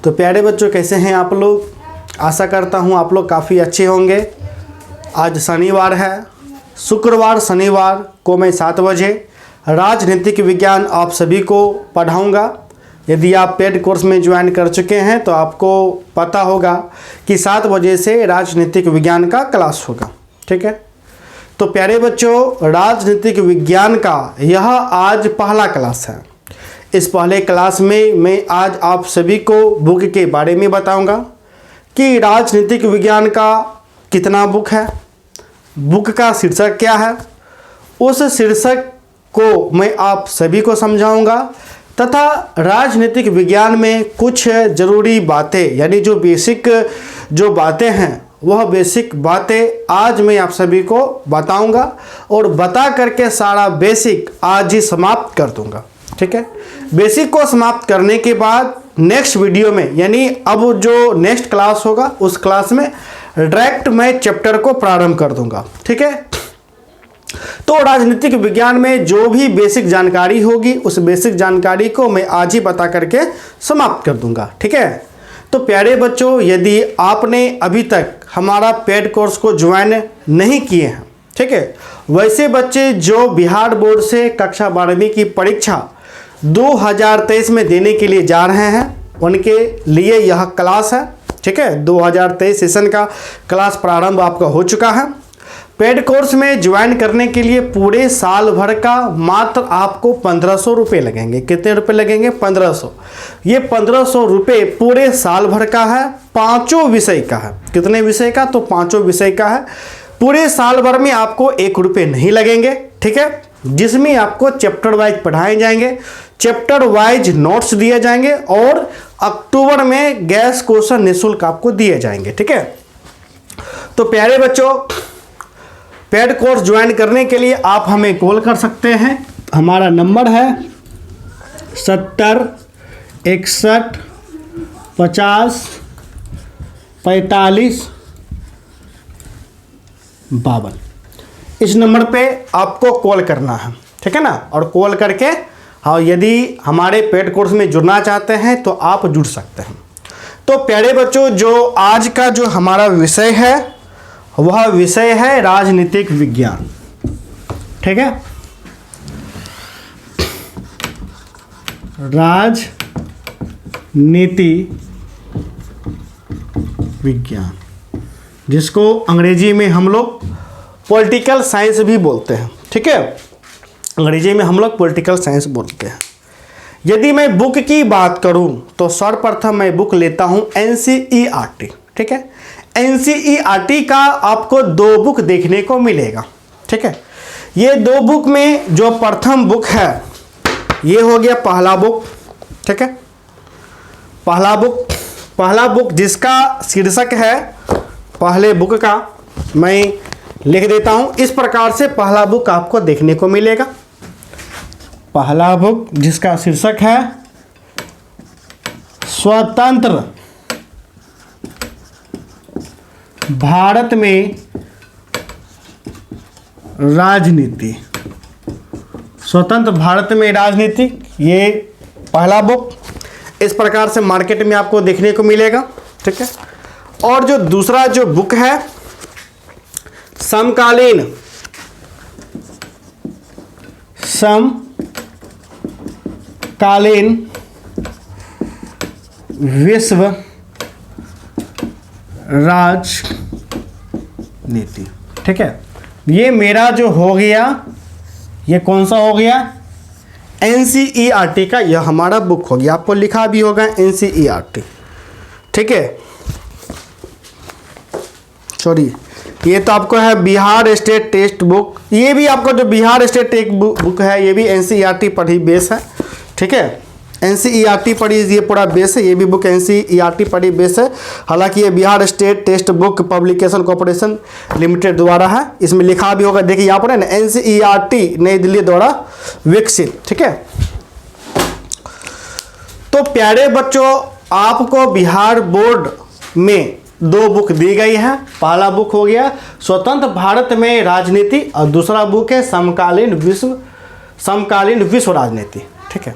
तो प्यारे बच्चों, कैसे हैं आप लोग? आशा करता हूं आप लोग काफ़ी अच्छे होंगे। आज शनिवार है, शुक्रवार शनिवार को मैं 7 बजे राजनीतिक विज्ञान आप सभी को पढ़ाऊंगा। यदि आप पेड कोर्स में ज्वाइन कर चुके हैं तो आपको पता होगा कि 7 बजे से राजनीतिक विज्ञान का क्लास होगा। ठीक है, तो प्यारे बच्चों, राजनीतिक विज्ञान का यह आज पहला क्लास है। इस पहले क्लास में मैं आज आप सभी को बुक के बारे में बताऊंगा कि राजनीतिक विज्ञान का कितना बुक है, बुक का शीर्षक क्या है। उस शीर्षक को मैं आप सभी को समझाऊंगा तथा राजनीतिक विज्ञान में कुछ ज़रूरी बातें, यानी जो बेसिक जो बातें हैं, वह बेसिक बातें आज मैं आप सभी को बताऊंगा और बता करके सारा बेसिक आज ही समाप्त कर दूंगा। ठीक है, बेसिक को समाप्त करने के बाद नेक्स्ट वीडियो में, यानी अब जो नेक्स्ट क्लास होगा उस क्लास में डायरेक्ट मैं चैप्टर को प्रारंभ कर दूंगा। ठीक है, तो राजनीतिक विज्ञान में जो भी बेसिक जानकारी होगी उस बेसिक जानकारी को मैं आज ही बता करके समाप्त कर दूंगा। ठीक है, तो प्यारे बच्चों, यदि आपने अभी तक हमारा पेड कोर्स को ज्वाइन नहीं किए हैं, ठीक है, वैसे बच्चे जो बिहार बोर्ड से कक्षा 12वीं की परीक्षा 2023 में देने के लिए जा रहे हैं, उनके लिए यह क्लास है। ठीक है, 2023 सेशन का क्लास प्रारंभ आपका हो चुका है। पेड कोर्स में ज्वाइन करने के लिए पूरे साल भर का मात्र आपको 1500 रुपये लगेंगे। कितने रुपए लगेंगे? 1500। ये 1500 रुपये पूरे साल भर का है, 5 विषय का है। कितने विषय का? तो 5 विषय का है। पूरे साल भर में आपको 1 रुपये नहीं लगेंगे। ठीक है, जिसमें आपको चैप्टर वाइज पढ़ाए जाएंगे, चैप्टर वाइज नोट्स दिए जाएंगे और अक्टूबर में गैस क्वेश्चन निःशुल्क आपको दिए जाएंगे। ठीक है, तो प्यारे बच्चों, पेड कोर्स ज्वाइन करने के लिए आप हमें कॉल कर सकते हैं। हमारा नंबर है 70 61 50 45 52। इस नंबर पे आपको कॉल करना है। ठीक है ना, और कॉल करके हाँ, यदि हमारे पेड कोर्स में जुड़ना चाहते हैं तो आप जुड़ सकते हैं। तो प्यारे बच्चों, जो आज का जो हमारा विषय है वह विषय है राजनीतिक विज्ञान। ठीक है, राजनीति विज्ञान, जिसको अंग्रेजी में हम लोग पॉलिटिकल साइंस भी बोलते हैं। ठीक है, अंग्रेजी में हम लोग पॉलिटिकल साइंस बोलते हैं। यदि मैं बुक की बात करूं तो सर्वप्रथम मैं बुक लेता हूं NCERT। ठीक है, NCERT का आपको 2 बुक देखने को मिलेगा। ठीक है, ये 2 बुक में जो प्रथम बुक है ये हो गया पहला बुक। ठीक है, पहला बुक जिसका शीर्षक है पहले बुक का, मैं लिख देता हूं इस प्रकार से। पहला बुक आपको देखने को मिलेगा, पहला बुक जिसका शीर्षक है स्वतंत्र भारत में राजनीति। स्वतंत्र भारत में राजनीति, ये पहला बुक इस प्रकार से मार्केट में आपको देखने को मिलेगा। ठीक है, और जो दूसरा जो बुक है समकालीन विश्व राजनीति। ठीक है, ये मेरा जो हो गया, ये कौन सा हो गया? NCERT का यह हमारा बुक हो गया। आपको लिखा भी होगा NCERT। ठीक है, सॉरी, ये तो आपको है बिहार स्टेट टेक्स्ट बुक। ये भी आपका जो बिहार स्टेट टेक्स्ट बुक है ये भी NCERT पर ही बेस है। ठीक है, NCERT पर ही ये पूरा बेस है। ये भी बुक NCERT पर ही बेस है। हालांकि ये Bihar state text book publication corporation limited द्वारा है। इसमें लिखा भी होगा, देखिए यहाँ पर है ना, NCERT नई दिल्ली द्वारा विकसित। ठीक है, तो प्यारे बच्चों, आपको बिहार बोर्ड में 2 बुक दी गई है। पहला बुक हो गया स्वतंत्र भारत में राजनीति और दूसरा बुक है समकालीन विश्व राजनीति। ठीक है,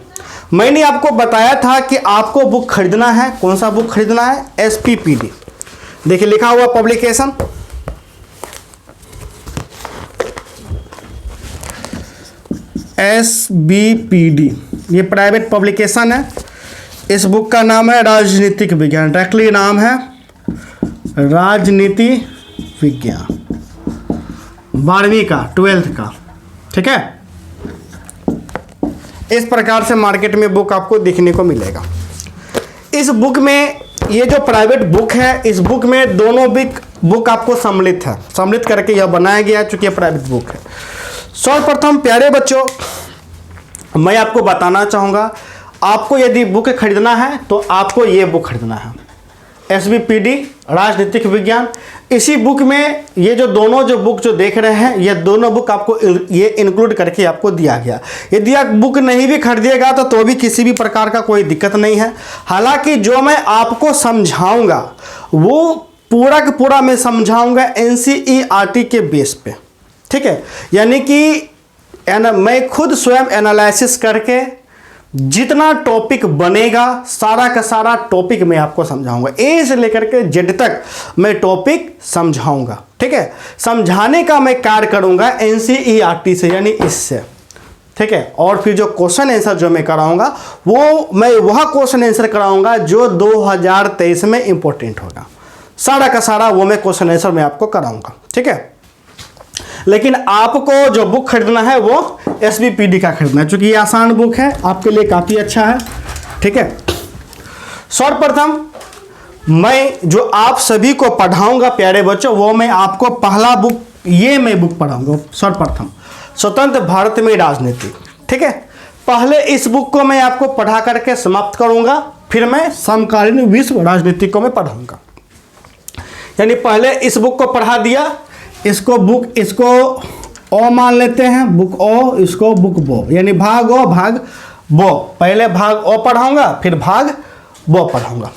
मैंने आपको बताया था कि आपको बुक खरीदना है, कौन सा बुक खरीदना है, SBPD। देखिए लिखा हुआ पब्लिकेशन, SBPD, ये प्राइवेट पब्लिकेशन है। इस बुक का नाम है राजनीतिक विज्ञान, डायरेक्टली नाम है राजनीति विज्ञान, 12वीं का, 12th का, ठीक है। इस प्रकार से मार्केट में बुक आपको देखने को मिलेगा। इस बुक में, ये जो प्राइवेट बुक है, इस बुक में दोनों बुक आपको सम्मिलित है, सम्मिलित करके यह बनाया गया है, चूंकि यह प्राइवेट बुक है। सर्वप्रथम प्यारे बच्चों, मैं आपको बताना चाहूँगा, आपको यदि बुक खरीदना है तो आपको ये बुक खरीदना है, SBPD राजनीतिक विज्ञान। इसी बुक में ये जो दोनों जो बुक जो देख रहे हैं, ये दोनों बुक आपको ये इंक्लूड करके आपको दिया गया। यदि आप बुक नहीं भी खरीदिएगा तो भी किसी भी प्रकार का कोई दिक्कत नहीं है। हालांकि जो मैं आपको समझाऊंगा वो पूरा का पूरा मैं समझाऊंगा NCERT के बेस पे, ठीक है। यानी कि मैं खुद स्वयं एनालिसिस करके जितना टॉपिक बनेगा सारा का सारा टॉपिक मैं आपको समझाऊंगा, A से लेकर के Z तक मैं टॉपिक समझाऊंगा, ठीक है। समझाने का मैं कार्य करूंगा NCERT से, यानी इससे, ठीक है। और फिर जो क्वेश्चन आंसर जो मैं कराऊंगा वो मैं वह क्वेश्चन आंसर कराऊंगा जो 2023 में इंपॉर्टेंट होगा, सारा का सारा वो मैं क्वेश्चन आंसर मैं आपको कराऊंगा, ठीक है। लेकिन आपको जो बुक खरीदना है वो SBPD का खरीदना है, चूंकि ये आसान बुक है, आपके लिए काफ़ी अच्छा है, ठीक है। सर्वप्रथम मैं जो आप सभी को पढ़ाऊंगा प्यारे बच्चों, वो मैं आपको पहला बुक, ये मैं बुक पढ़ाऊंगा सर्वप्रथम, स्वतंत्र भारत में राजनीति, ठीक है। पहले इस बुक को मैं आपको पढ़ा करके समाप्त करूंगा, फिर मैं समकालीन विश्व राजनीति को मैं पढ़ाऊंगा। यानी पहले इस बुक को पढ़ा दिया, इसको ओ मान लेते हैं, बुक ओ, इसको बुक बो, यानी भाग ओ भाग बो। पहले भाग ओ पढ़ाऊंगा, फिर भाग बो पढ़ाऊंगा।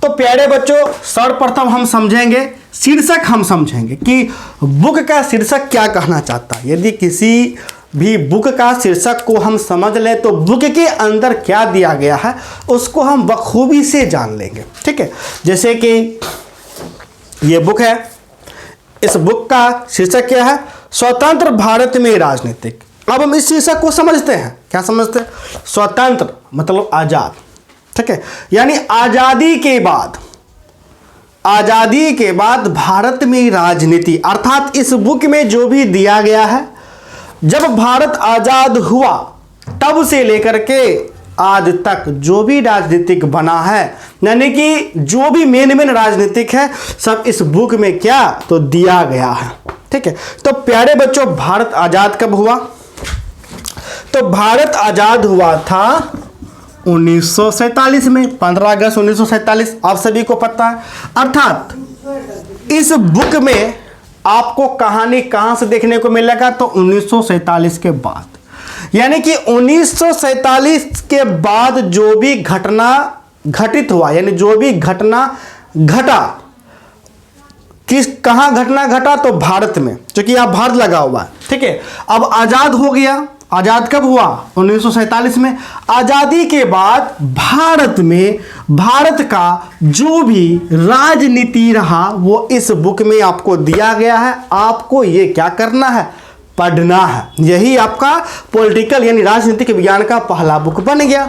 तो प्यारे बच्चों, सर्वप्रथम हम समझेंगे शीर्षक, हम समझेंगे कि बुक का शीर्षक क्या कहना चाहता है। यदि किसी भी बुक का शीर्षक को हम समझ लें तो बुक के अंदर क्या दिया गया है उसको हम बखूबी से जान लेंगे, ठीक है। जैसे कि ये बुक है, इस बुक का शीर्षक क्या है, स्वतंत्र भारत में राजनीतिक। अब हम इस शीर्षक को समझते हैं, क्या समझते हैं, स्वतंत्र मतलब आजाद, ठीक है। यानी आजादी के बाद भारत में राजनीति, अर्थात इस बुक में जो भी दिया गया है, जब भारत आजाद हुआ तब से लेकर के आज तक जो भी राजनीतिक बना है, यानी कि जो भी मेन राजनीतिक है, सब इस बुक में क्या तो दिया गया है, ठीक है। तो प्यारे बच्चों, भारत आजाद कब हुआ, तो भारत आजाद हुआ था 1947 में, 15 अगस्त 1947, आप सभी को पता है। अर्थात इस बुक में आपको कहानी कहां से देखने को मिलेगा, तो 1947 के बाद, यानी कि 1947 के बाद जो भी घटना घटित हुआ, यानी जो भी घटना घटा, कहां घटना घटा, तो भारत में, क्योंकि यहां भारत लगा हुआ है, ठीक है। अब आजाद हो गया, आजाद कब हुआ, 1947 में। आजादी के बाद भारत में भारत का जो भी राजनीति रहा वो इस बुक में आपको दिया गया है। आपको ये क्या करना है, पढ़ना है। यही आपका पॉलिटिकल यानी राजनीतिक विज्ञान का पहला बुक बन गया।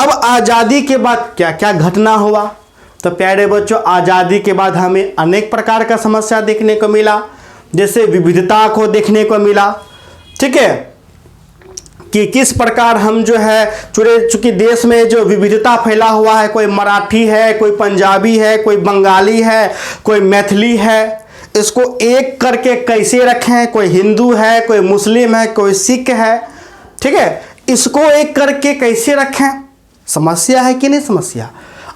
अब आज़ादी के बाद क्या क्या घटना हुआ, तो प्यारे बच्चों, आज़ादी के बाद हमें अनेक प्रकार का समस्या देखने को मिला, जैसे विविधता को देखने को मिला, ठीक है, कि किस प्रकार हम जो है चूंकि देश में जो विविधता फैला हुआ है, कोई मराठी है, कोई पंजाबी है, कोई बंगाली है, कोई मैथिली है, इसको एक करके कैसे रखें, कोई हिंदू है, कोई मुस्लिम है, कोई सिख है, ठीक है, इसको एक करके कैसे रखें, समस्या है कि नहीं समस्या।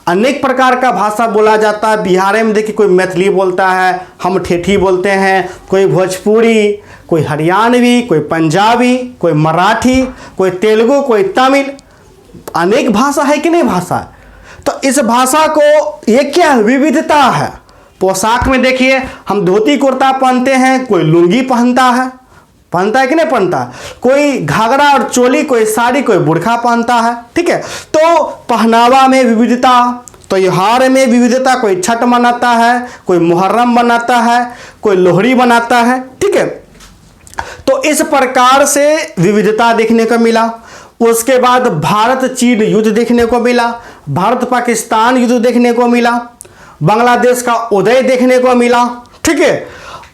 अनेक प्रकार का भाषा बोला जाता है। बिहार में देखिए कोई मैथिली बोलता है, हम ठेठी बोलते हैं, कोई भोजपुरी, कोई हरियाणवी, कोई पंजाबी, कोई मराठी, कोई तेलुगु, कोई तमिल, अनेक भाषा है कि नहीं भाषा। तो इस भाषा को ये क्या विविधता है। पोशाक में देखिए हम धोती कुर्ता पहनते हैं, कोई लुंगी पहनता है, पहनता है कि नहीं पहनता? कोई घाघरा और चोली, कोई साड़ी, कोई बुर्खा पहनता है। ठीक है, तो पहनावा में विविधता, त्योहार में विविधता, कोई छठ मनाता है, कोई मुहर्रम मनाता है, कोई लोहड़ी मनाता है। ठीक है, तो इस प्रकार से विविधता देखने को मिला। उसके बाद भारत चीन युद्ध देखने को मिला, भारत पाकिस्तान युद्ध देखने को मिला, बांग्लादेश का उदय देखने को मिला। ठीक है,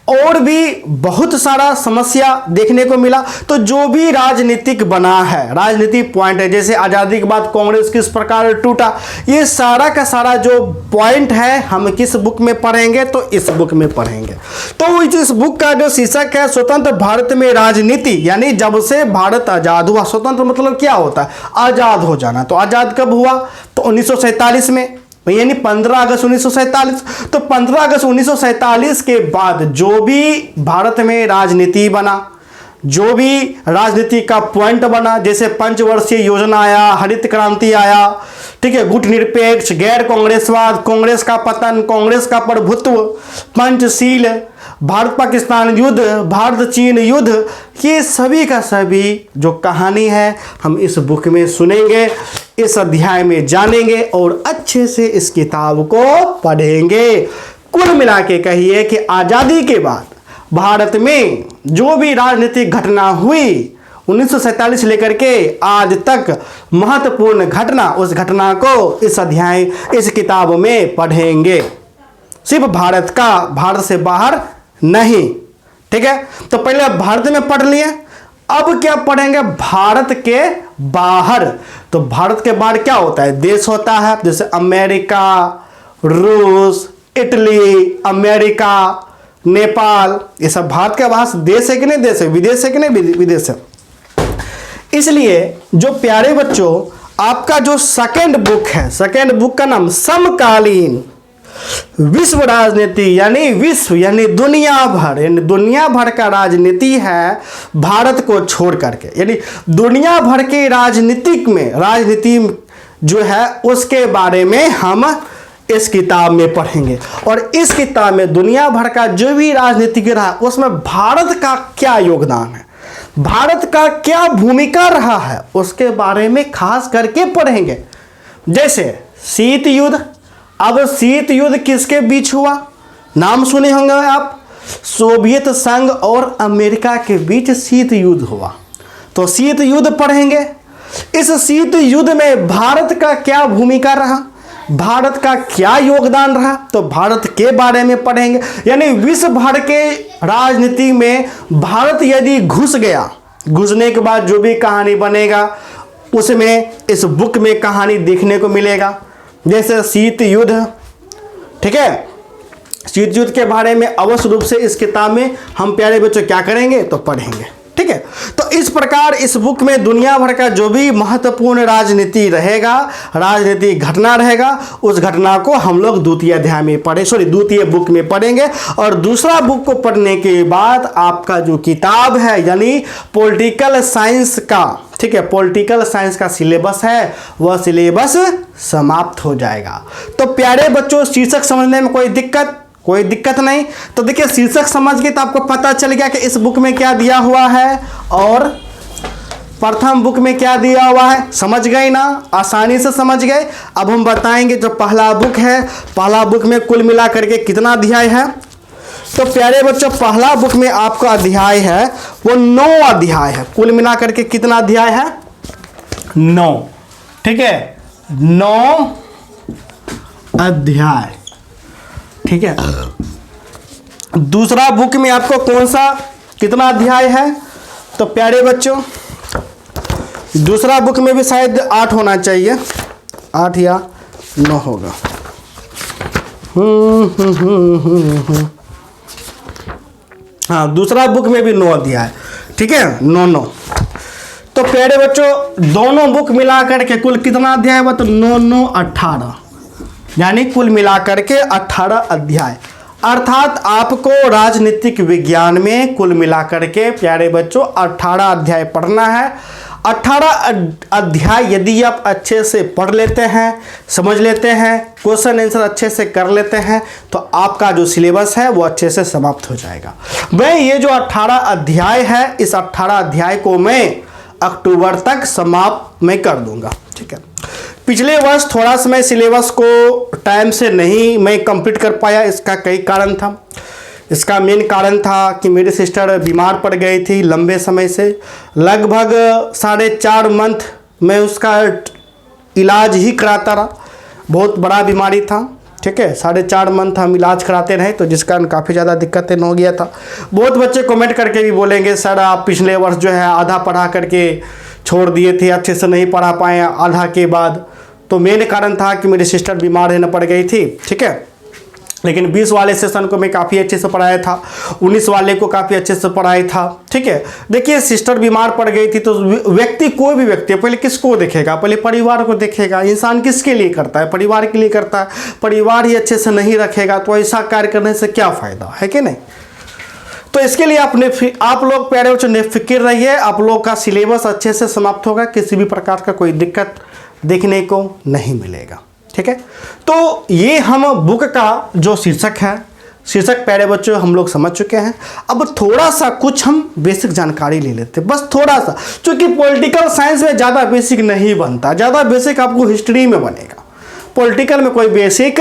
और भी बहुत सारा समस्या देखने को मिला। तो जो भी राजनीतिक बना है, राजनीतिक पॉइंट है, जैसे आज़ादी के बाद कांग्रेस किस प्रकार टूटा, ये सारा का सारा जो पॉइंट है हम किस बुक में पढ़ेंगे? तो इस बुक में पढ़ेंगे। तो इस बुक का जो शीर्षक है स्वतंत्र भारत में राजनीति, यानी जब से भारत आज़ाद हुआ। स्वतंत्र मतलब क्या होता है? आज़ाद हो जाना। तो आज़ाद कब हुआ? तो 1947 में, यानी 15 अगस्त 1947। तो 15 अगस्त 1947 के बाद जो भी भारत में राजनीति बना, जो भी राजनीति का पॉइंट बना, जैसे पंचवर्षीय योजना आया, हरित क्रांति आया, ठीक है, गुटनिरपेक्ष, गैर कांग्रेसवाद, कांग्रेस का पतन, कांग्रेस का प्रभुत्व, पंचशील, भारत पाकिस्तान युद्ध, भारत चीन युद्ध, ये सभी का सभी जो कहानी है हम इस बुक में सुनेंगे, इस अध्याय में जानेंगे और अच्छे से इस किताब को पढ़ेंगे। कुल मिला के कहिए कि आज़ादी के बाद भारत में जो भी राजनीतिक घटना हुई 1947 लेकर के आज तक महत्वपूर्ण घटना, उस घटना को इस अध्याय, इस किताब में पढ़ेंगे। सिर्फ भारत का, भारत से बाहर नहीं। ठीक है, तो पहले भारत में पढ़ लिए, अब क्या पढ़ेंगे? भारत के बाहर। तो भारत के बाहर क्या होता है? देश होता है, जैसे अमेरिका, रूस, इटली, अमेरिका, नेपाल, ये सब भारत के बाहर देश है कि नहीं देश है? विदेश है कि नहीं विदेश है? इसलिए जो प्यारे बच्चों, आपका जो सेकंड बुक है, सेकंड बुक का नाम समकालीन विश्व राजनीति, यानी विश्व यानी दुनिया भर, यानी दुनिया भर का राजनीति है भारत को छोड़ करके, यानी दुनिया भर के राजनीति जो है उसके बारे में हम इस किताब में पढ़ेंगे। और इस किताब में दुनिया भर का जो भी राजनीतिक रहा उसमें भारत का क्या योगदान है, भारत का क्या भूमिका रहा है, उसके बारे में खास करके पढ़ेंगे। जैसे शीत युद्ध, अब शीत युद्ध किसके बीच हुआ? नाम सुने होंगे आप, सोवियत संघ और अमेरिका के बीच शीत युद्ध हुआ। तो शीत युद्ध पढ़ेंगे। इस शीत युद्ध में भारत का क्या भूमिका रहा, भारत का क्या योगदान रहा, तो भारत के बारे में पढ़ेंगे। यानी विश्व भर के राजनीति में भारत यदि घुस गया, घुसने के बाद जो भी कहानी बनेगा उसमें इस बुक में कहानी देखने को मिलेगा। जैसे शीत युद्ध, ठीक है, शीत युद्ध के बारे में अवश्य रूप से इस किताब में हम प्यारे बच्चों क्या करेंगे? तो पढ़ेंगे। ठीक है, तो इस प्रकार इस बुक में दुनिया भर का जो भी महत्वपूर्ण राजनीति रहेगा, राजनीतिक घटना रहेगा, उस घटना को हम लोग द्वितीय बुक में पढ़ेंगे। और दूसरा बुक को पढ़ने के बाद आपका जो किताब है यानी पॉलिटिकल साइंस का, ठीक है, पॉलिटिकल साइंस का सिलेबस है वह सिलेबस समाप्त हो जाएगा। तो प्यारे बच्चों, शीर्षक समझने में कोई दिक्कत नहीं। तो देखिए, शीर्षक समझ के तो आपको पता चल गया कि इस बुक में क्या दिया हुआ है और प्रथम बुक में क्या दिया हुआ है। समझ गए ना, आसानी से समझ गए। अब हम बताएंगे जो पहला बुक है, पहला बुक में कुल मिला करके कितना अध्याय है। तो प्यारे बच्चों, पहला बुक में आपका अध्याय है वो 9 अध्याय है। कुल मिला करके कितना अध्याय है? 9। ठीक है, 9 अध्याय। ठीक है, दूसरा बुक में आपको कौन सा कितना अध्याय है? तो प्यारे बच्चों, दूसरा बुक में भी शायद 8 होना चाहिए, 8 या 9 होगा। हाँ, दूसरा बुक में भी 9 अध्याय। ठीक है, 9। तो प्यारे बच्चों, दोनों बुक मिलाकर के कुल कितना अध्याय हुआ? तो 9 18, यानी कुल मिलाकर के 18 अध्याय। अर्थात आपको राजनीतिक विज्ञान में कुल मिलाकर के प्यारे बच्चों 18 अध्याय पढ़ना है। 18 अध्याय यदि आप अच्छे से पढ़ लेते हैं, समझ लेते हैं, क्वेश्चन आंसर अच्छे से कर लेते हैं, तो आपका जो सिलेबस है वो अच्छे से समाप्त हो जाएगा। मैं ये जो 18 अध्याय है, इस 18 अध्याय को मैं अक्टूबर तक समाप्त मैं कर दूंगा। ठीक है, पिछले वर्ष थोड़ा सा मैं सिलेबस को टाइम से नहीं मैं कंप्लीट कर पाया, इसका कई कारण था। इसका मेन कारण था कि मेरी सिस्टर बीमार पड़ गई थी लंबे समय से, लगभग 4.5 मंथ मैं उसका इलाज ही कराता रहा। बहुत बड़ा बीमारी था। ठीक है, 4.5 मंथ हम इलाज कराते रहे, तो जिस कारण काफ़ी ज़्यादा दिक्कतें हो गया था। बहुत बच्चे कमेंट करके भी बोलेंगे सर आप पिछले वर्ष जो है आधा पढ़ा करके छोड़ दिए थे, अच्छे से नहीं पढ़ा पाए आधा के बाद। तो मेन कारण था कि मेरी सिस्टर बीमार रहने पड़ गई थी। ठीक है, लेकिन 20 वाले सेशन को मैं काफ़ी अच्छे से पढ़ाया था, 19 वाले को काफ़ी अच्छे से पढ़ाया था। ठीक है, देखिए सिस्टर बीमार पड़ गई थी तो व्यक्ति, कोई भी व्यक्ति पहले किसको देखेगा? पहले परिवार को देखेगा। इंसान किसके लिए करता है? परिवार के लिए करता है। परिवार ही अच्छे से नहीं रखेगा तो ऐसा कार्य करने से क्या फ़ायदा है कि नहीं? तो इसके लिए आप लोग प्यारे बच्चों निफिक्र रहिए, आप लोग का सिलेबस अच्छे से समाप्त होगा, किसी भी प्रकार का कोई दिक्कत देखने को नहीं मिलेगा। ठीक है, तो ये हम बुक का जो शीर्षक है, शीर्षक प्यारे बच्चों हम लोग समझ चुके हैं। अब थोड़ा सा कुछ हम बेसिक जानकारी ले लेते हैं, बस थोड़ा सा, क्योंकि पॉलिटिकल साइंस में ज़्यादा बेसिक नहीं बनता। ज़्यादा बेसिक आपको हिस्ट्री में बनेगा, पॉलिटिकल में कोई बेसिक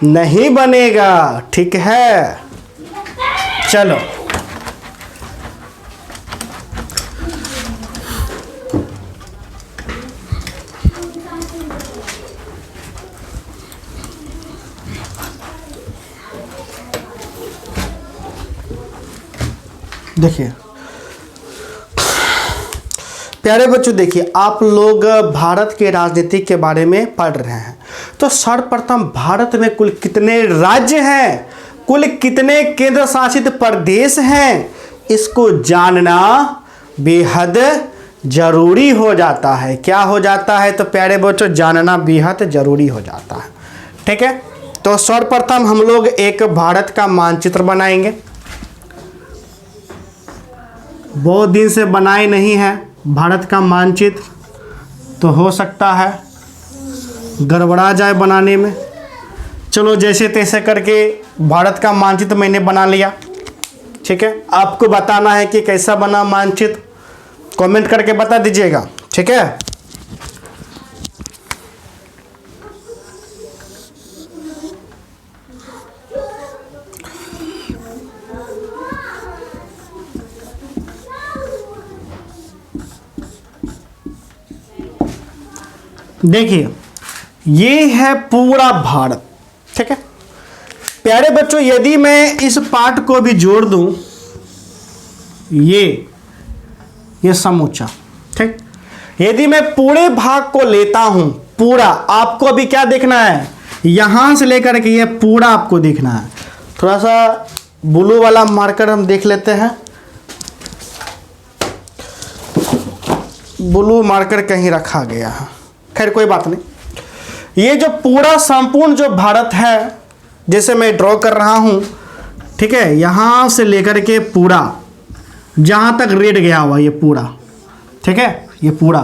नहीं बनेगा। ठीक है, चलो देखिए प्यारे बच्चों, देखिए आप लोग भारत के राजनीति के बारे में पढ़ रहे हैं, तो सर्वप्रथम भारत में कुल कितने राज्य हैं, कुल कितने केंद्र शासित प्रदेश हैं, इसको जानना बेहद जरूरी हो जाता है। क्या हो जाता है? तो प्यारे बच्चों जानना बेहद जरूरी हो जाता है। ठीक है, तो सर्वप्रथम हम लोग एक भारत का मानचित्र बनाएंगे। बहुत दिन से बनाए नहीं है भारत का मानचित्र, तो हो सकता है गड़बड़ा जाए बनाने में। चलो जैसे तैसे करके भारत का मानचित्र मैंने बना लिया। ठीक है, आपको बताना है कि कैसा बना मानचित्र, कमेंट करके बता दीजिएगा। ठीक है, देखिए ये है पूरा भारत। ठीक है प्यारे बच्चों, यदि मैं इस पार्ट को भी जोड़ दूं, ये समूचा, ठीक, यदि मैं पूरे भाग को लेता हूं, पूरा, आपको अभी क्या देखना है, यहां से लेकर के ये पूरा आपको देखना है। थोड़ा सा ब्लू वाला मार्कर हम देख लेते हैं, ब्लू मार्कर कहीं रखा गया है, खैर कोई बात नहीं। ये जो पूरा संपूर्ण जो भारत है, जैसे मैं ड्रॉ कर रहा हूं, ठीक है, यहां से लेकर के पूरा जहां तक रेड गया हुआ ये पूरा, ठीक है, ये पूरा,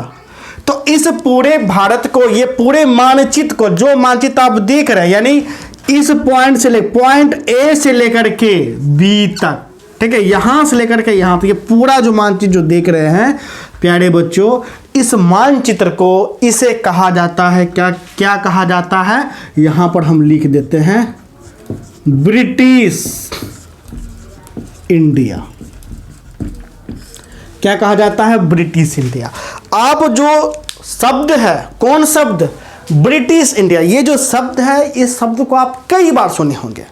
तो इस पूरे भारत को, ये पूरे मानचित्र को, जो मानचित्र आप देख रहे हैं, यानी इस पॉइंट से पॉइंट ए से लेकर के बी तक, ठीक है, यहां से लेकर के यहां तक, ये पूरा जो मानचित्र जो देख रहे हैं प्यारे बच्चों, इस मानचित्र को इसे कहा जाता है, क्या क्या कहा जाता है, यहां पर हम लिख देते हैं ब्रिटिश इंडिया। क्या कहा जाता है? British India. आप जो शब्द है, कौन शब्द? British India. ये जो शब्द है, इस शब्द को आप कई बार सुने होंगे।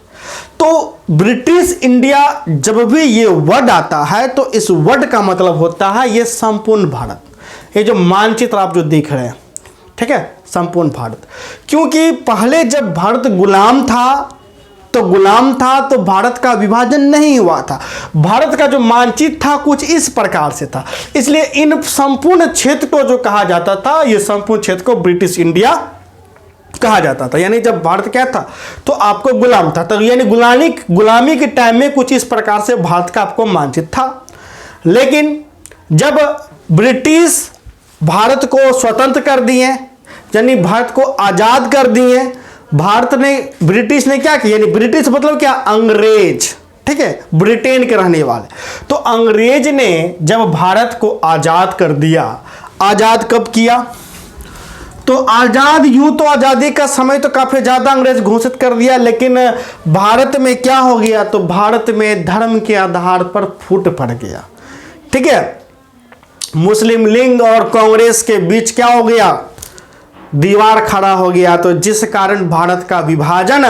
तो ब्रिटिश इंडिया जब भी ये वर्ड आता है, तो इस वर्ड का मतलब होता है ये संपूर्ण भारत। ये जो मानचित्र आप जो देख रहे हैं, ठीक है, संपूर्ण भारत। क्योंकि पहले जब भारत गुलाम था तो भारत का विभाजन नहीं हुआ था। भारत का जो मानचित्र था कुछ इस प्रकार से था, इसलिए इन संपूर्ण क्षेत्र को जो कहा जाता था, ये संपूर्ण क्षेत्र को ब्रिटिश इंडिया कहा जाता था। यानी जब भारत क्या था, तो आपको गुलाम था, तो यानी गुलामी के टाइम में कुछ इस प्रकार से भारत का आपको मानचित्र था। लेकिन जब ब्रिटिश भारत को स्वतंत्र कर दिए, यानी भारत को आजाद कर दिए। भारत ने, ब्रिटिश ने क्या किया, यानी ब्रिटिश मतलब क्या, अंग्रेज, ठीक है, ब्रिटेन के रहने वाले। तो अंग्रेज ने जब भारत को आजाद कर दिया, आजाद कब किया, तो आजाद, यूं तो आजादी का समय तो काफी ज्यादा अंग्रेज घोषित कर दिया, लेकिन भारत में क्या हो गया, तो भारत में धर्म के आधार पर फूट पड़ गया, ठीक है। मुस्लिम लीग और कांग्रेस के बीच क्या हो गया, दीवार खड़ा हो गया। तो जिस कारण भारत का विभाजन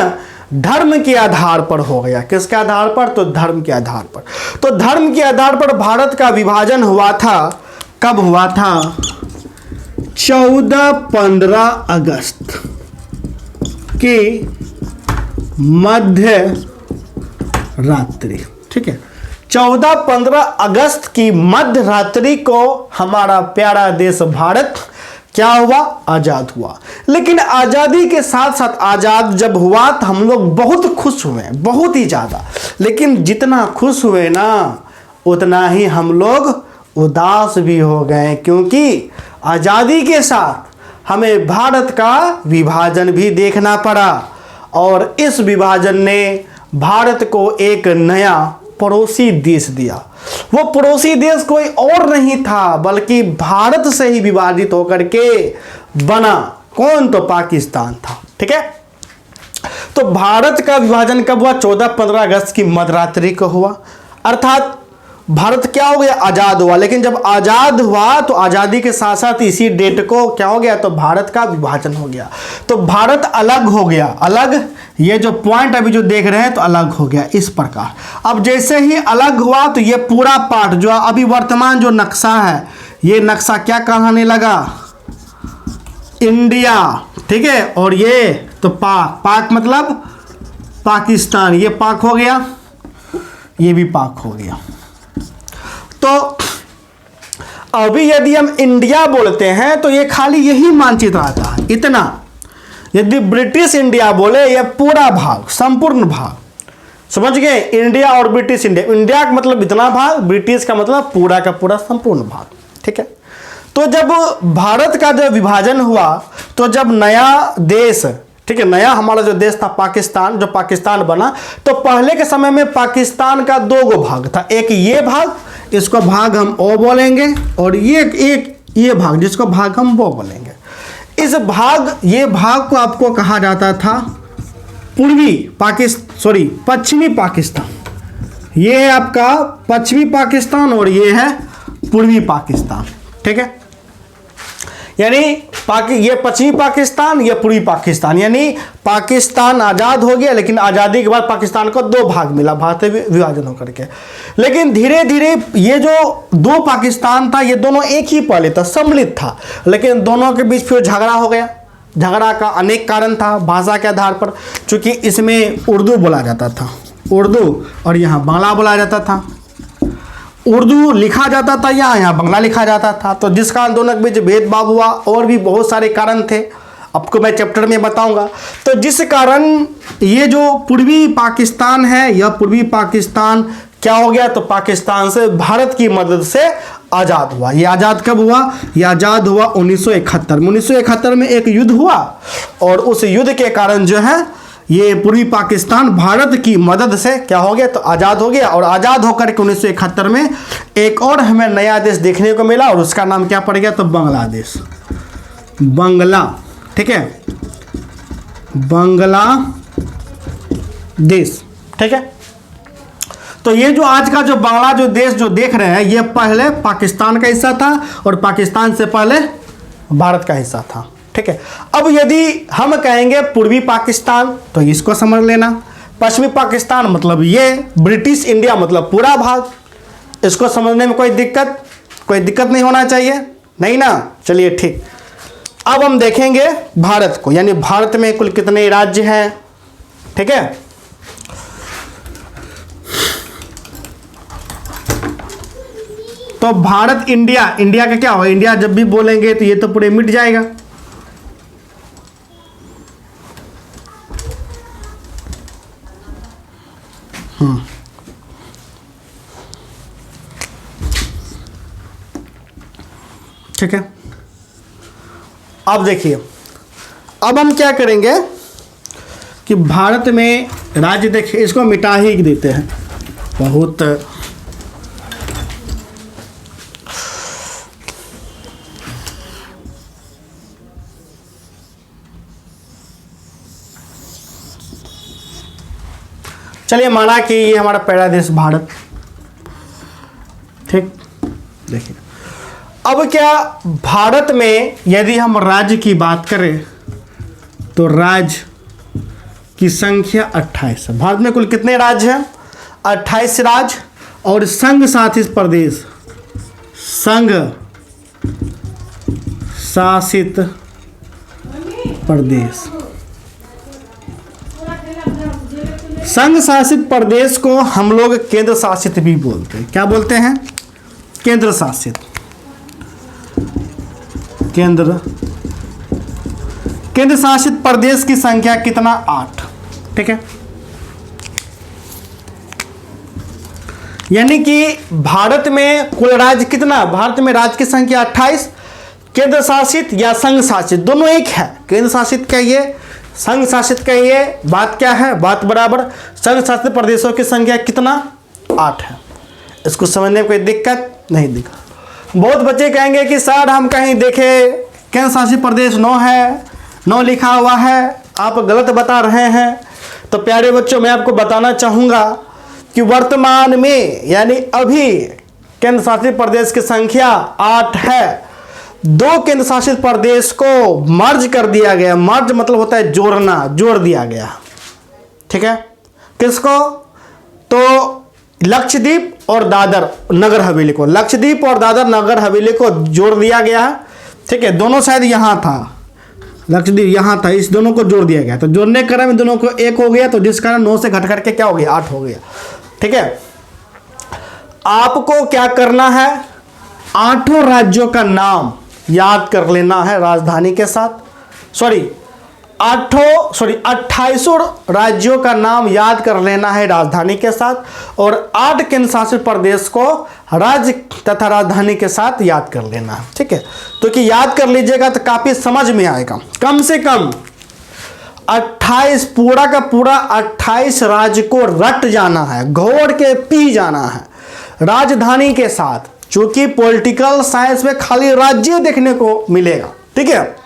धर्म के आधार पर हो गया। किसके आधार पर, तो धर्म के आधार पर। तो धर्म के आधार पर भारत का विभाजन हुआ था, कब हुआ था, 14-15 अगस्त की मध्य रात्रि, ठीक है। 14-15 अगस्त की मध्य रात्रि को हमारा प्यारा देश भारत क्या हुआ, आजाद हुआ। लेकिन आजादी के साथ साथ, आजाद जब हुआ तो हम लोग बहुत खुश हुए, बहुत ही ज्यादा। लेकिन जितना खुश हुए ना, उतना ही हम लोग उदास भी हो गए, क्योंकि आजादी के साथ हमें भारत का विभाजन भी देखना पड़ा। और इस विभाजन ने भारत को एक नया पड़ोसी देश दिया। वो पड़ोसी देश कोई और नहीं था, बल्कि भारत से ही विभाजित होकर के बना। कौन, तो पाकिस्तान था, ठीक है। तो भारत का विभाजन कब हुआ, 14-15 अगस्त की मध्यरात्रि को हुआ। अर्थात भारत क्या हो गया, आजाद हुआ। लेकिन जब आजाद हुआ तो आजादी के साथ साथ इसी डेट को क्या हो गया, तो भारत का विभाजन हो गया। तो भारत अलग हो गया, अलग, ये जो पॉइंट अभी जो देख रहे हैं तो अलग हो गया इस प्रकार। अब जैसे ही अलग हुआ तो ये पूरा पार्ट जो अभी वर्तमान जो नक्शा है, ये नक्शा क्या कहलाने लगा, इंडिया, ठीक है। और ये तो पाक, पाक मतलब पाकिस्तान, ये पाक हो गया, ये भी पाक हो गया। तो अभी यदि हम इंडिया बोलते हैं तो ये खाली यही मानचित्र आता है, इतना। यदि ब्रिटिश इंडिया बोले, ये पूरा भाग, संपूर्ण भाग, समझ गए, इंडिया और ब्रिटिश इंडिया। इंडिया का मतलब इतना भाग, ब्रिटिश का मतलब पूरा का पूरा संपूर्ण भाग, ठीक है। तो जब भारत का जब विभाजन हुआ, तो जब नया देश, ठीक है, नया हमारा जो देश था पाकिस्तान, जो पाकिस्तान बना, तो पहले के समय में पाकिस्तान का दो गो भाग था। एक ये भाग, इसको भाग हम ओ बोलेंगे, और ये भाग जिसको भाग हम वो बोलेंगे। इस भाग, ये भाग को आपको कहा जाता था पूर्वी पश्चिमी पाकिस्तान। ये है आपका पश्चिमी पाकिस्तान और ये है पूर्वी पाकिस्तान, ठीक है। यानी ये पश्चिमी पाकिस्तान, ये पूर्वी पाकिस्तान। यानी पाकिस्तान आज़ाद हो गया, लेकिन आज़ादी के बाद पाकिस्तान को दो भाग मिला, भारत विभाजन होकर के। लेकिन धीरे धीरे ये जो दो पाकिस्तान था, ये दोनों एक ही पहले था, सम्मिलित था। लेकिन दोनों के बीच फिर झगड़ा हो गया। झगड़ा का अनेक कारण था, भाषा के आधार पर, चूंकि इसमें उर्दू बोला जाता था, उर्दू, और यहाँ बांग्ला बोला जाता था। उर्दू लिखा जाता था, यहाँ बांग्ला लिखा जाता था। तो जिस कारण दोनों के बीच भेदभाव हुआ, और भी बहुत सारे कारण थे, आपको मैं चैप्टर में बताऊंगा। तो जिस कारण ये जो पूर्वी पाकिस्तान है, यह पूर्वी पाकिस्तान क्या हो गया, तो पाकिस्तान से भारत की मदद से आज़ाद हुआ। ये आज़ाद कब हुआ, ये आज़ाद हुआ 1971 में। 1971 में एक युद्ध हुआ, और उस युद्ध के कारण जो है ये पूर्वी पाकिस्तान भारत की मदद से क्या हो गया, तो आज़ाद हो गया। और आज़ाद होकर के 1971 में एक और हमें नया देश देखने को मिला, और उसका नाम क्या पड़ गया, तो बांग्लादेश, बांग्ला, ठीक है, बांग्लादेश, ठीक है। तो ये जो आज का जो बांग्ला जो देश जो देख रहे हैं, ये पहले पाकिस्तान का हिस्सा था, और पाकिस्तान से पहले भारत का हिस्सा था, ठीक है। अब यदि हम कहेंगे पूर्वी पाकिस्तान, तो इसको समझ लेना। पश्चिमी पाकिस्तान मतलब ये ब्रिटिश इंडिया, मतलब पूरा भाग। इसको समझने में कोई दिक्कत नहीं होना चाहिए, नहीं ना। चलिए ठीक। अब हम देखेंगे भारत को, यानी भारत में कुल कितने राज्य हैं, ठीक है। तो भारत, इंडिया का क्या हो, इंडिया जब भी बोलेंगे तो ये तो पूरे मिट जाएगा। ठीक है। अब देखिए, अब हम क्या करेंगे कि भारत में राज्य, देखिए इसको मिटा ही देते हैं, बहुत चलिए माना कि ये हमारा पहला देश भारत, ठीक। देखिए अब क्या भारत में यदि हम राज्य की बात करें तो राज्य की संख्या 28 है। भारत में कुल कितने राज्य हैं? 28 राज्य और संघ शासित प्रदेश, संघ शासित प्रदेश। संघ शासित प्रदेश को हम लोग केंद्र शासित भी बोलते हैं। क्या बोलते हैं? केंद्र शासित। केंद्र शासित प्रदेश की संख्या कितना? 8, ठीक है। यानी कि भारत में कुल राज्य कितना? भारत में राज्य की संख्या 28, केंद्र शासित या संघ शासित दोनों एक है। केंद्र शासित कहिए, संघ शासित कहिए, बात क्या है? बात बराबर। संघ शासित प्रदेशों की संख्या कितना? 8 है। इसको समझने में कोई दिक्कत नहीं दिखा। बहुत बच्चे कहेंगे कि सर हम कहीं देखे केंद्र शासित प्रदेश 9 है, 9 लिखा हुआ है, आप गलत बता रहे हैं। तो प्यारे बच्चों, मैं आपको बताना चाहूँगा कि वर्तमान में यानी अभी केंद्र शासित प्रदेश की संख्या 8 है। 2 केंद्र शासित प्रदेश को मर्ज कर दिया गया। मर्ज मतलब होता है जोड़ना, जोड़ दिया गया, ठीक है। किसको? तो लक्षद्वीप और दादर नगर हवेली को, लक्षद्वीप और दादर नगर हवेली को जोड़ दिया गया है, ठीक है। दोनों शायद यहाँ था, लक्षद्वीप यहाँ था, इस दोनों को जोड़ दिया गया। तो जोड़ने के क्रम में दोनों को 1 हो गया, तो जिस कारण 9 से घट करके क्या हो गया? 8 हो गया, ठीक है। आपको क्या करना है? 8 राज्यों का नाम याद कर लेना है राजधानी के साथ। 28 राज्यों का नाम याद कर लेना है राजधानी के साथ, और 8 केंद्र शासित प्रदेश को राज्य तथा राजधानी के साथ याद कर लेना है, ठीक है। तो कि याद कर लीजिएगा तो काफी समझ में आएगा। कम से कम 28 पूरा का पूरा 28 राज्य को रट जाना है, घोड़ के पी जाना है राजधानी के साथ। चूंकि पॉलिटिकल साइंस में खाली राज्य देखने को मिलेगा, ठीक है।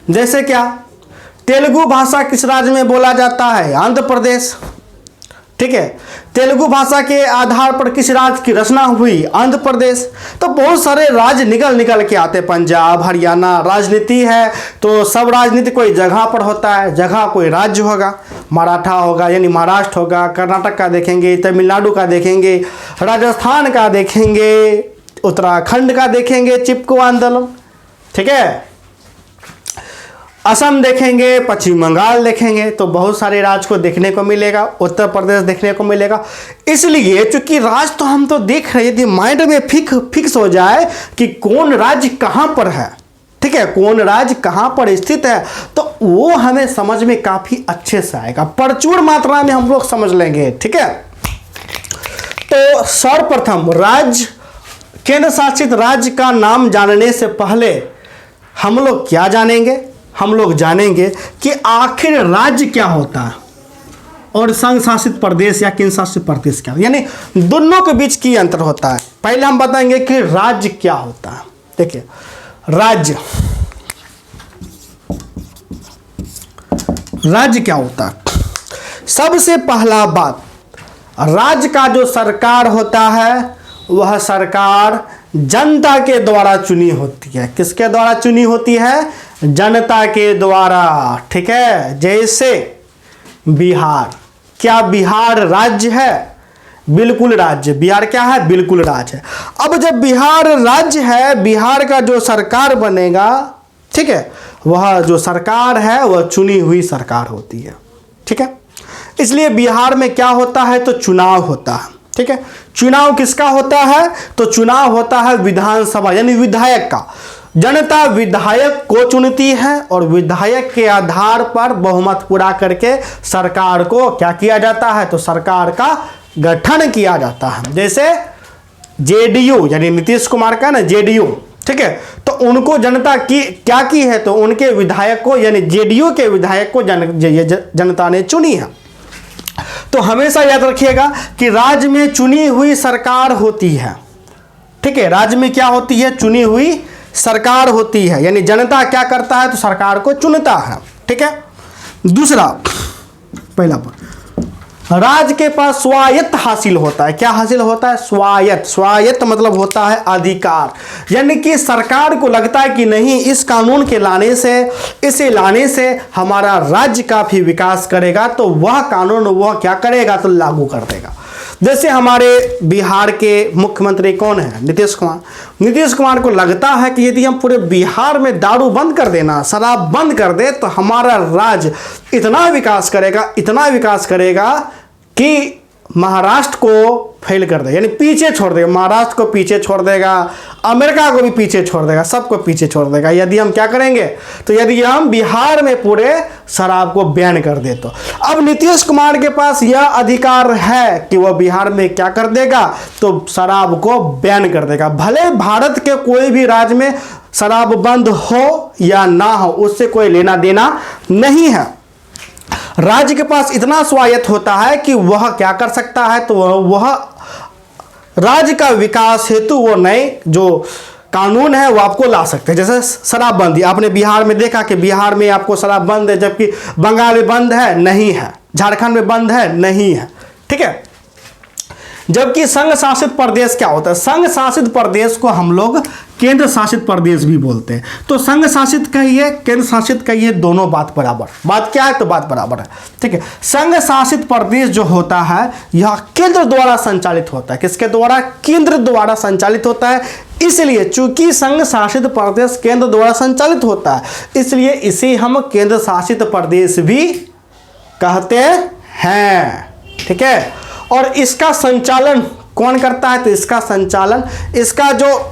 जैसे क्या? तेलुगु भाषा किस राज्य में बोला जाता है? आंध्र प्रदेश, ठीक है। तेलुगु भाषा के आधार पर किस राज्य की रचना हुई? आंध्र प्रदेश। तो बहुत सारे राज्य निकल के आते, पंजाब, हरियाणा। राजनीति है तो सब राजनीति कोई जगह पर होता है, जगह कोई राज्य होगा। मराठा होगा यानी महाराष्ट्र होगा, कर्नाटक का देखेंगे, तमिलनाडु का देखेंगे, राजस्थान का देखेंगे, उत्तराखंड का देखेंगे, चिपको आंदोलन, ठीक है। असम देखेंगे, पश्चिम बंगाल देखेंगे, तो बहुत सारे राज्य को देखने को मिलेगा, उत्तर प्रदेश देखने को मिलेगा। इसलिए चूंकि राज्य तो हम तो देख रहे हैं, यदि माइंड में फिक्स हो जाए कि कौन राज्य कहाँ पर है, ठीक है, कौन राज्य कहाँ पर स्थित है, तो वो हमें समझ में काफी अच्छे से आएगा, प्रचुर मात्रा में हम लोग समझ लेंगे, ठीक है। तो सर्वप्रथम राज्य, केंद्र शासित राज्य का नाम जानने से पहले हम लोग क्या जानेंगे? हम लोग जानेंगे कि आखिर राज्य क्या होता है और संघ शासित प्रदेश या केंद्र शासित प्रदेश क्या, यानी दोनों के बीच की अंतर होता है। पहले हम बताएंगे कि राज्य क्या होता है। देखिए, राज्य क्या होता है? सबसे पहला बात, राज्य का जो सरकार होता है वह सरकार जनता के द्वारा चुनी होती है। किसके द्वारा चुनी होती है? जनता के द्वारा, ठीक है। जैसे बिहार, क्या बिहार राज्य है? बिल्कुल राज्य। बिहार क्या है? बिल्कुल राज्य है। अब जब बिहार राज्य है, बिहार का जो सरकार बनेगा, ठीक है, वह जो सरकार है वह चुनी हुई सरकार होती है, ठीक है। इसलिए बिहार में क्या होता है? तो चुनाव होता है, ठीक है। चुनाव किसका होता है? तो चुनाव होता है विधानसभा यानी विधायक का। जनता विधायक को चुनती है और विधायक के आधार पर बहुमत पूरा करके सरकार को क्या किया जाता है? तो सरकार का गठन किया जाता है। जैसे जेडीयू यानी नीतीश कुमार का ना जेडीयू, ठीक है। तो उनको जनता की क्या की है, तो उनके विधायक को यानी जेडीयू के विधायक को जनता ने चुनी है। तो हमेशा याद रखिएगा कि राज्य में चुनी हुई सरकार होती है, ठीक है। राज्य में क्या होती है, चुनी हुई सरकार होती है, यानी जनता क्या करता है, तो सरकार को चुनता है, ठीक है। दूसरा, पहला राज्य के पास स्वायत्त हासिल होता है। क्या हासिल होता है, स्वायत्त। स्वायत्त मतलब होता है अधिकार, यानी कि सरकार को लगता है कि नहीं, इस कानून के लाने से, इसे लाने से हमारा राज्य काफी विकास करेगा, तो वह कानून वह क्या करेगा, तो लागू कर देगा। जैसे हमारे बिहार के मुख्यमंत्री कौन है, नीतीश कुमार। नीतीश कुमार को लगता है कि यदि हम पूरे बिहार में दारू बंद कर देना, शराब बंद कर दे, तो हमारा राज्य इतना विकास करेगा, इतना विकास करेगा कि महाराष्ट्र को फेल कर देगा, यानी पीछे छोड़ देगा। महाराष्ट्र को पीछे छोड़ देगा, अमेरिका को भी पीछे छोड़ देगा, सबको पीछे छोड़ देगा यदि हम क्या करेंगे, तो यदि हम बिहार में पूरे शराब को बैन कर दे। तो अब नीतीश कुमार के पास यह अधिकार है कि वह बिहार में क्या कर देगा, तो शराब को बैन कर देगा। भले भारत के कोई भी राज्य में शराब बंद हो या ना हो, उससे कोई लेना देना नहीं है। राज्य के पास इतना स्वायत्त होता है कि वह क्या कर सकता है, तो वह राज्य का विकास हेतु वो नए जो कानून है वो आपको ला सकते हैं। जैसे शराबबंदी, आपने बिहार में देखा कि बिहार में आपको शराब बंद है, जबकि बंगाल में बंद है, नहीं है, झारखंड में बंद है, नहीं है, ठीक है। जबकि संघ शासित प्रदेश क्या होता है, संघ शासित प्रदेश को हम लोग केंद्र शासित प्रदेश भी बोलते हैं। तो संघ शासित कहिए, केंद्र शासित कहिए, दोनों बात बराबर। बात क्या है, तो बात बराबर है, ठीक है। संघ शासित प्रदेश जो होता है यह केंद्र द्वारा संचालित होता है। किसके द्वारा, केंद्र द्वारा संचालित होता है। इसलिए चूंकि संघ शासित प्रदेश केंद्र द्वारा संचालित होता है, इसलिए इसे हम केंद्र शासित प्रदेश भी कहते हैं, ठीक है। और इसका संचालन कौन करता है, तो इसका जो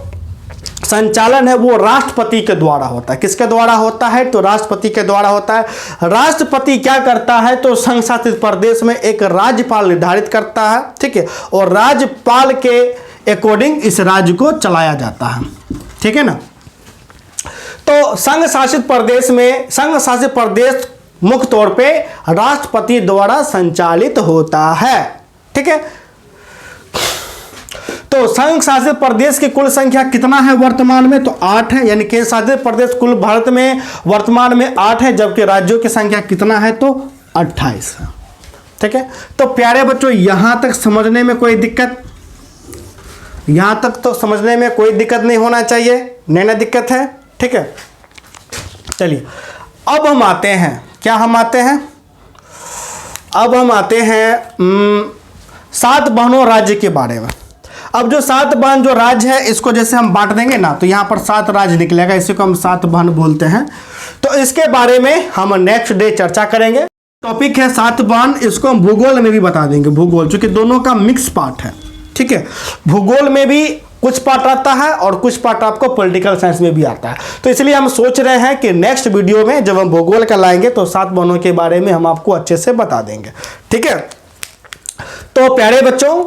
संचालन है वो राष्ट्रपति के द्वारा होता है। किसके द्वारा होता है, तो राष्ट्रपति के द्वारा होता है। राष्ट्रपति क्या करता है, तो संघ शासित प्रदेश में एक राज्यपाल निर्धारित करता है, ठीक है, और राज्यपाल के अकॉर्डिंग इस राज्य को चलाया जाता है, ठीक है ना। तो संघ शासित प्रदेश मुख्य तौर पे राष्ट्रपति द्वारा संचालित होता है, ठीक है। तो संघ शासित प्रदेश की कुल संख्या कितना है वर्तमान में, तो 8 है, यानी केंद्र शासित प्रदेश कुल भारत में वर्तमान में 8 है, जबकि राज्यों की संख्या कितना है, तो 28 है, ठीक है। तो प्यारे बच्चों, यहां तक समझने में कोई दिक्कत, यहां तक तो समझने में कोई दिक्कत नहीं होना चाहिए, नहीं ना दिक्कत है, ठीक है। चलिए अब हम आते हैं, क्या हम आते हैं, अब हम आते हैं 7 बहनों राज्य के बारे में। अब जो 7 बहन जो राज्य है, इसको जैसे हम बांट देंगे ना, तो यहाँ पर 7 राज्य निकलेगा, इसी को हम 7 बहन बोलते हैं। तो इसके बारे में हम नेक्स्ट डे चर्चा करेंगे। टॉपिक है 7 बहन, इसको हम भूगोल में भी बता देंगे, भूगोल, क्योंकि दोनों का मिक्स पार्ट है, ठीक है। भूगोल में भी कुछ पार्ट आता है और कुछ पार्ट आपको पॉलिटिकल साइंस में भी आता है। तो इसलिए हम सोच रहे हैं कि नेक्स्ट वीडियो में जब हम भूगोल का लाएंगे तो 7 बहनों के बारे में हम आपको अच्छे से बता देंगे, ठीक है। तो प्यारे बच्चों,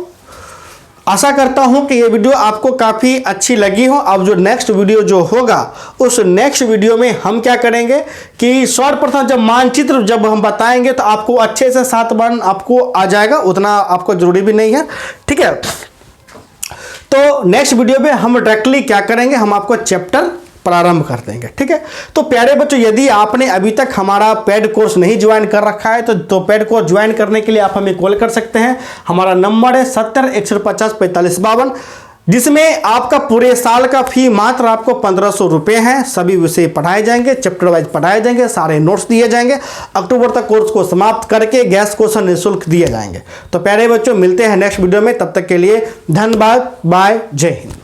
आशा करता हूं कि ये वीडियो आपको काफ़ी अच्छी लगी हो। अब जो नेक्स्ट वीडियो जो होगा, उस नेक्स्ट वीडियो में हम क्या करेंगे कि सर्वप्रथम जब मानचित्र जब हम बताएंगे तो आपको अच्छे से 7 बहन आपको आ जाएगा, उतना आपको जरूरी भी नहीं है, ठीक है। तो नेक्स्ट वीडियो में हम डायरेक्टली क्या करेंगे, हम आपको चैप्टर प्रारंभ कर देंगे, ठीक है। तो प्यारे बच्चों, यदि आपने अभी तक हमारा पेड कोर्स नहीं ज्वाइन कर रखा है तो पेड कोर्स ज्वाइन करने के लिए आप हमें कॉल कर सकते हैं। हमारा नंबर है 70 150 45 52, जिसमें आपका पूरे साल का फी मात्र आपको 1500 रुपये है। सभी विषय पढ़ाए जाएंगे, चैप्टर वाइज पढ़ाए जाएंगे, सारे नोट्स दिए जाएंगे। अक्टूबर तक कोर्स को समाप्त करके गैस क्वेश्चन निःशुल्क दिए जाएंगे। तो प्यारे बच्चों, मिलते हैं नेक्स्ट वीडियो में, तब तक के लिए धन्यवाद, बाय, जय हिंद।